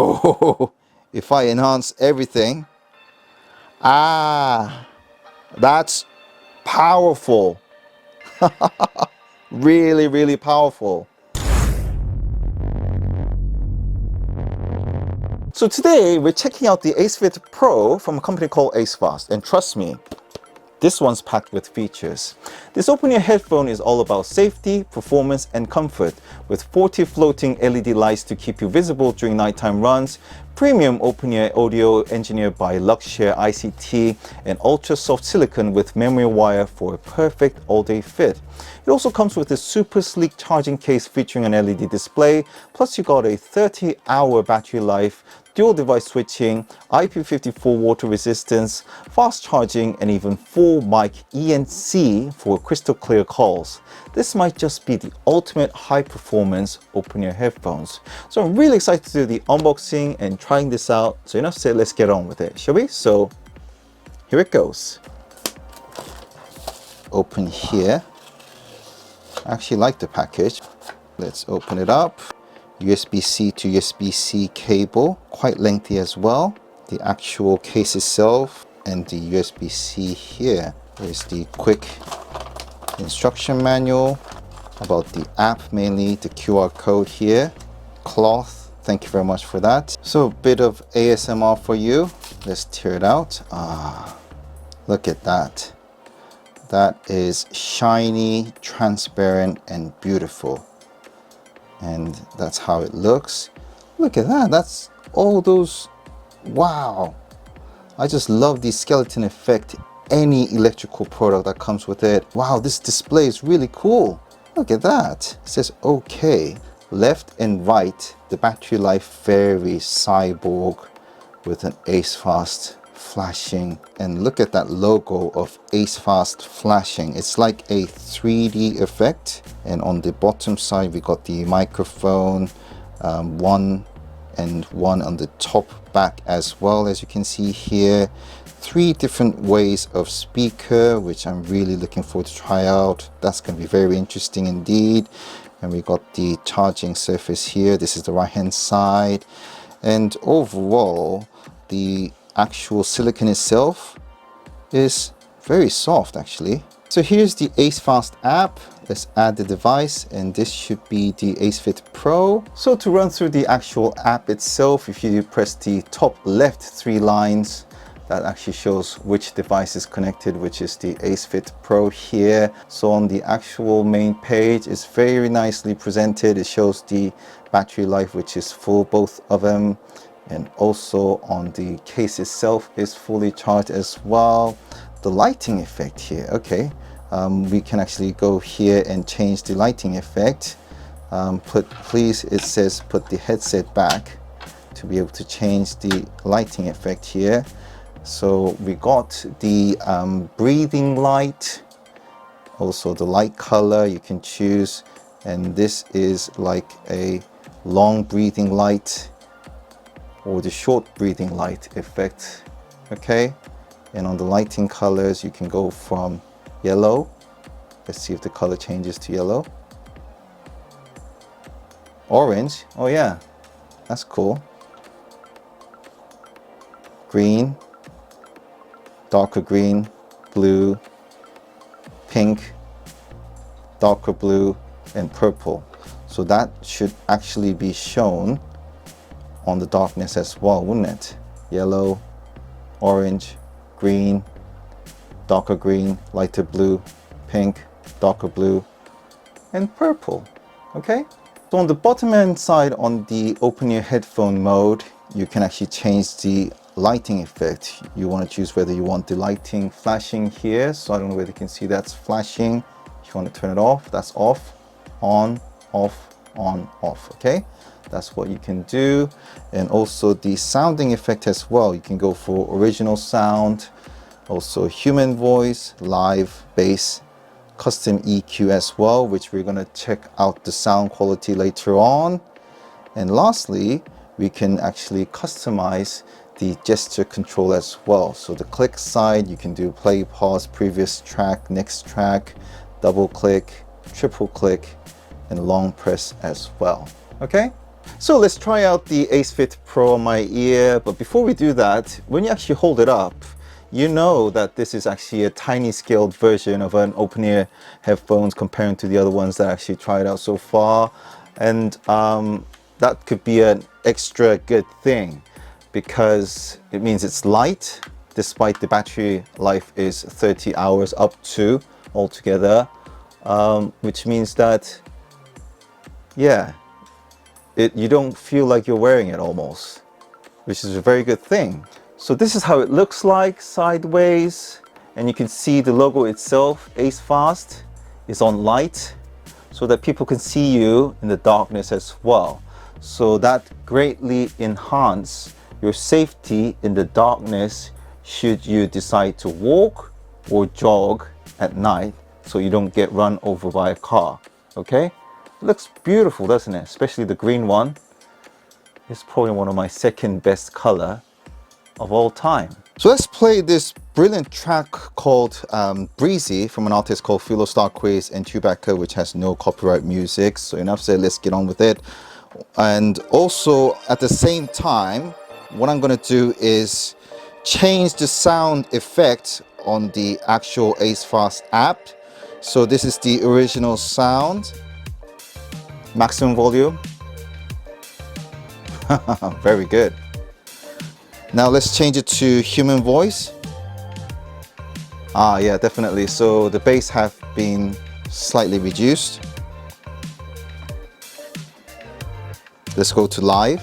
Whoa, if I enhance everything, that's powerful. Really, really powerful. So today we're checking out the Acefit Pro from a company called Acefast, and trust me, this one's packed with features. This open-ear headphone is all about safety, performance, and comfort, with 40 floating LED lights to keep you visible during nighttime runs, premium open-ear audio engineered by Luxshare ICT, and ultra-soft silicone with memory wire for a perfect all-day fit. It also comes with a super sleek charging case featuring an LED display, plus you got a 30-hour battery life, dual device switching, IP54 water resistance, fast charging, and even full mic ENC for crystal clear calls. This might just be the ultimate high performance open ear headphones. So I'm really excited to do the unboxing and trying this out. So enough said, let's get on with it, shall we? So here it goes. Open here. I actually like the package. Let's open it up. USB-C to USB-C cable, quite lengthy as well. The actual case itself and the USB-C here. There's the quick instruction manual about the app, mainly the QR code here. Cloth, thank you very much for that. So a bit of ASMR for you. Let's tear it out. Look at that. That is shiny, transparent, and beautiful. And that's how it looks. Look at that. That's all those. Wow. I just love the skeleton effect. Any electrical product that comes with it. Wow, this display is really cool. Look at that. It says OK. Left and right, the battery life very cyborg with an Acefast flashing. And look at that logo of Acefast flashing. It's like a 3D effect. And on the bottom side we got the microphone, one and one on the top back as well, as you can see here. 3 different ways of speaker, which I'm really looking forward to try out. That's going to be very interesting indeed. And we got the charging surface here. This is the right hand side. And overall, the actual silicone itself is very soft actually. So here's the Acefast app. Let's add the device, and this should be the Acefit Pro. So to run through the actual app itself, if you press the top left 3 lines, that actually shows which device is connected, which is the Acefit Pro here. So on the actual main page, it's very nicely presented. It shows the battery life, which is full, both of them. And also on the case itself is fully charged as well. The lighting effect here, okay. We can actually go here and change the lighting effect. Please, it says put the headset back to be able to change the lighting effect here. So we got the breathing light, also the light color you can choose, and this is like a long breathing light or the short breathing light effect. Okay, and on the lighting colors you can go from yellow. Let's see if the color changes to yellow. Orange, oh yeah, that's cool. Green, darker green, blue, pink, darker blue, and purple. So that should actually be shown on the darkness as well, wouldn't it? Yellow, orange, green, darker green, lighter blue, pink, darker blue, and purple. Okay, so on the bottom hand side, on the open ear headphone mode, you can actually change the lighting effect. You want to choose whether you want the lighting flashing here. So I don't know whether you can see that's flashing. If you want to turn it off, that's off, on, off, on, off. Okay, that's what you can do. And also the sounding effect as well. You can go for original sound, also human voice, live, bass, custom EQ as well, which we're going to check out the sound quality later on. And lastly, we can actually customize the gesture control as well. So the click side, you can do play, pause, previous track, next track, double click, triple click, and long press as well. Okay, So let's try out the Acefit Pro on my ear, but before we do that, when you actually hold it up, you know that this is actually a tiny scaled version of an open ear headphones comparing to the other ones that I actually tried out so far. And that could be an extra good thing because it means it's light, despite the battery life is 30 hours up to altogether, which means that, yeah, you don't feel like you're wearing it almost, which is a very good thing. So this is how it looks like sideways, and you can see the logo itself, Acefast, is on light so that people can see you in the darkness as well. So that greatly enhances your safety in the darkness should you decide to walk or jog at night so you don't get run over by a car. Okay? It looks beautiful, doesn't it? Especially the green one. It's probably one of my second best color of all time. So let's play this brilliant track called Breezy from an artist called Filo Starquez and tubebackr, which has no copyright music. So enough said, let's get on with it. And also at the same time, what I'm going to do is change the sound effect on the actual Acefast app. So this is the original sound, maximum volume. Very good. Now let's change it to human voice. Yeah, definitely. So the bass have been slightly reduced. Let's go to live.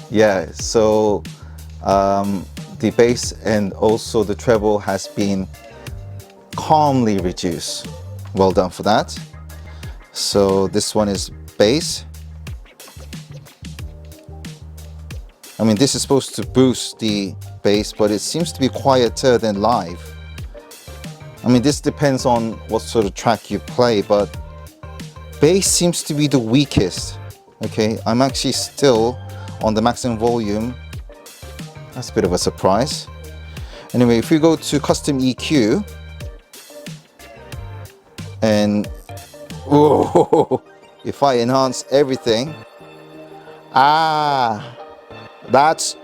Yeah, so the bass and also the treble has been calmly reduced. Well done for that. So this one is bass. I mean, this is supposed to boost the bass, but it seems to be quieter than live. I mean, this depends on what sort of track you play, but bass seems to be the weakest. Okay, I'm actually still on the maximum volume. That's a bit of a surprise. Anyway, if we go to custom EQ and if I enhance everything, that's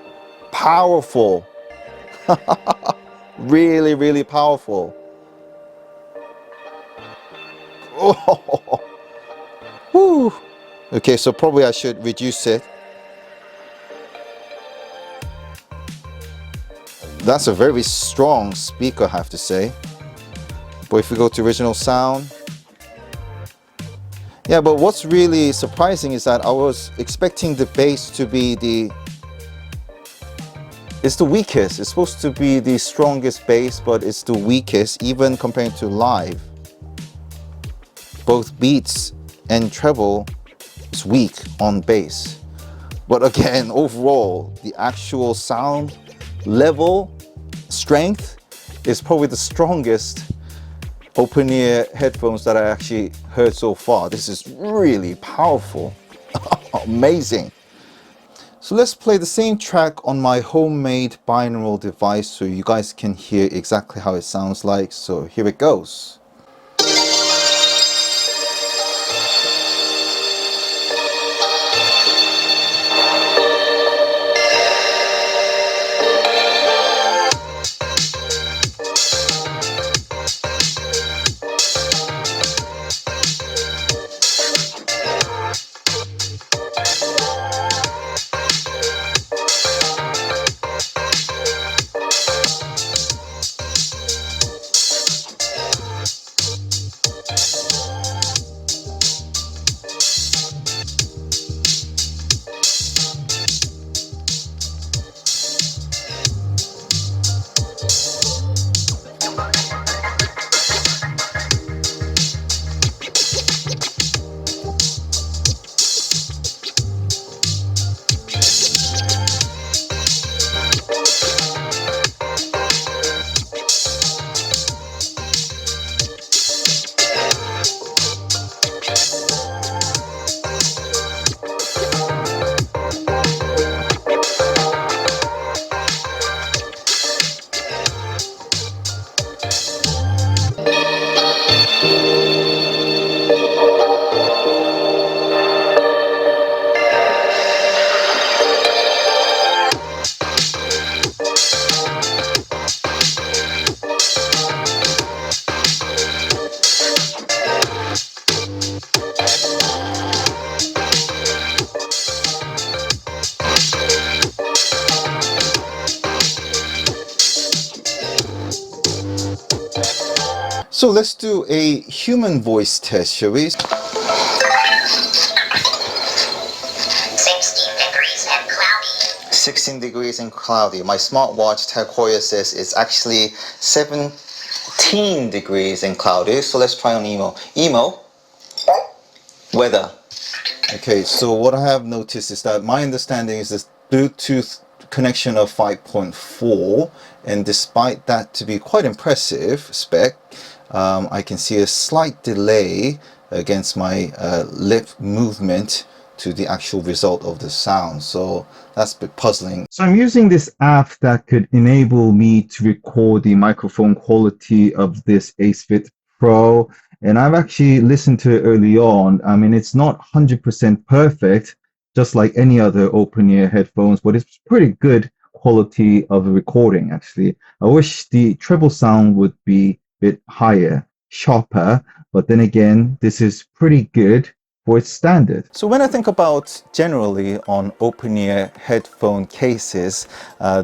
powerful. Really, really powerful. Oh, whew. Okay, so probably I should reduce it. That's a very strong speaker, I have to say. But if we go to original sound, yeah, but what's really surprising is that I was expecting the bass to be it's the weakest. It's supposed to be the strongest bass, but it's the weakest, even compared to live. Both beats and treble is weak on bass. But again, overall, the actual sound level, strength is probably the strongest open ear headphones that I actually heard so far. This is really powerful. Amazing. So let's play the same track on my homemade binaural device so you guys can hear exactly how it sounds like. So here it goes. So let's do a human voice test, shall we? 16 degrees and cloudy. My smartwatch Tag Heuer says it's actually 17 degrees and cloudy. So let's try on emo. Emo, weather. Okay, so what I have noticed is that my understanding is this Bluetooth connection of 5.4, and despite that to be quite impressive spec, I can see a slight delay against my lip movement to the actual result of the sound. So that's a bit puzzling. So I'm using this app that could enable me to record the microphone quality of this Acefit Pro. And I've actually listened to it early on. I mean, it's not 100% perfect, just like any other open-ear headphones, but it's pretty good quality of the recording, actually. I wish the treble sound would be a bit higher, sharper, but then again, this is pretty good for its standard. So when I think about generally on open-ear headphone cases,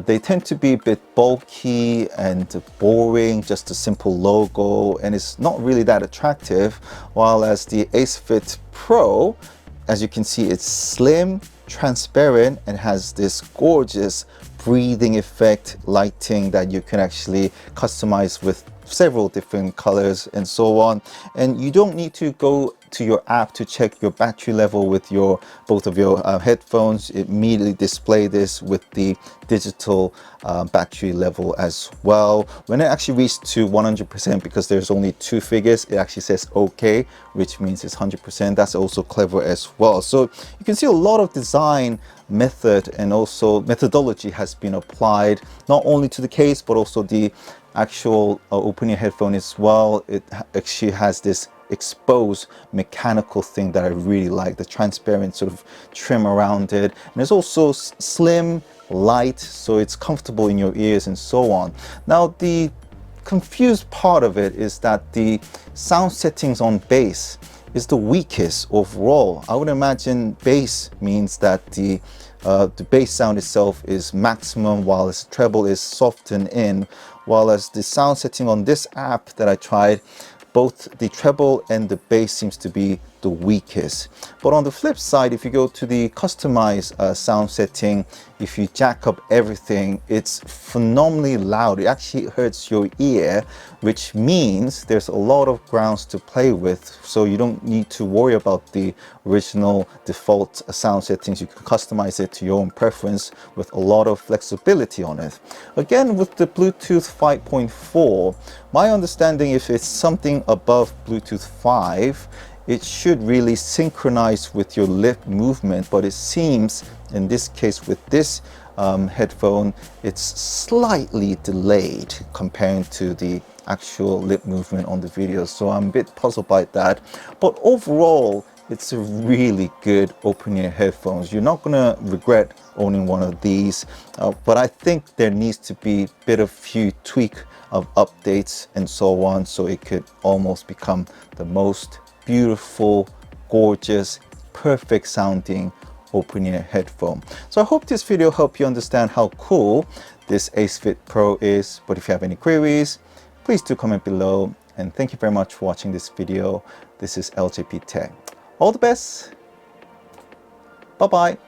they tend to be a bit bulky and boring, just a simple logo, and it's not really that attractive, while as the Acefit Pro, as you can see, it's slim, transparent, and has this gorgeous breathing effect lighting that you can actually customize with several different colors and so on. And you don't need to go to your app to check your battery level with your both of your headphones. It immediately display this with the digital battery level as well. When it actually reaches to 100%, because there's only two figures, it actually says OK, which means it's 100%. That's also clever as well. So you can see a lot of design method and also methodology has been applied not only to the case but also the actual open-ear headphone as well. It actually has this exposed mechanical thing that I really like, the transparent sort of trim around it, and it's also slim, light, so it's comfortable in your ears and so on. Now the confused part of it is that the sound settings on bass is the weakest overall. I would imagine bass means that the bass sound itself is maximum, while its treble is softened in, while as the sound setting on this app that I tried, both the treble and the bass seems to be the weakest. But on the flip side, if you go to the customized sound setting, if you jack up everything, it's phenomenally loud. It actually hurts your ear, which means there's a lot of grounds to play with. So you don't need to worry about the original default sound settings. You can customize it to your own preference with a lot of flexibility on it. Again, with the Bluetooth 5.4, my understanding, if it's something above Bluetooth 5, it should really synchronize with your lip movement, but it seems in this case with this headphone, it's slightly delayed comparing to the actual lip movement on the video. So I'm a bit puzzled by that. But overall, it's a really good open-ear headphones. You're not gonna regret owning one of these, but I think there needs to be a bit of few tweak of updates and so on, so it could almost become the most beautiful, gorgeous, perfect sounding open-ear headphone. So I hope this video helped you understand how cool this Acefit Pro is. But if you have any queries, please do comment below. And thank you very much for watching this video. This is LJP Tech. All the best. Bye-bye.